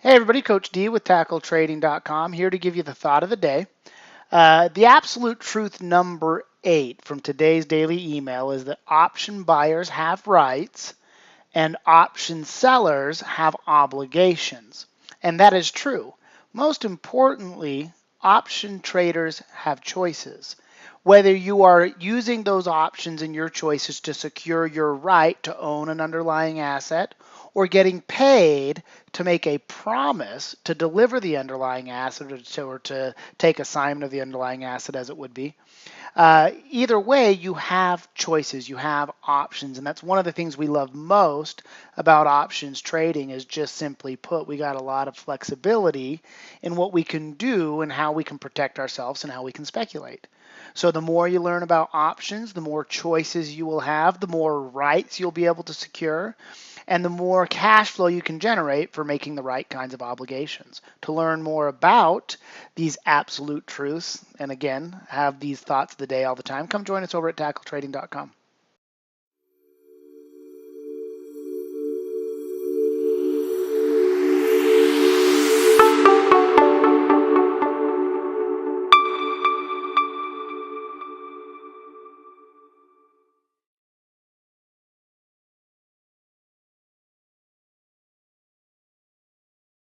Hey everybody, Coach D with TackleTrading.com here to give you the thought of the day. The absolute truth number 8 from today's daily email is that option buyers have rights and option sellers have obligations. And that is true. Most importantly, option traders have choices. Whether you are using those options and your choices to secure your right to own an underlying asset or getting paid to make a promise to deliver the underlying asset or to take assignment of the underlying asset as it would be, either way, you have choices, you have options, and that's one of the things we love most about options trading is just simply put, we got a lot of flexibility in what we can do and how we can protect ourselves and how we can speculate. So the more you learn about options, the more choices you will have, the more rights you'll be able to secure, and the more cash flow you can generate for making the right kinds of obligations. To learn more about these absolute truths, and again, have these thoughts of the day all the time, come join us over at TackleTrading.com.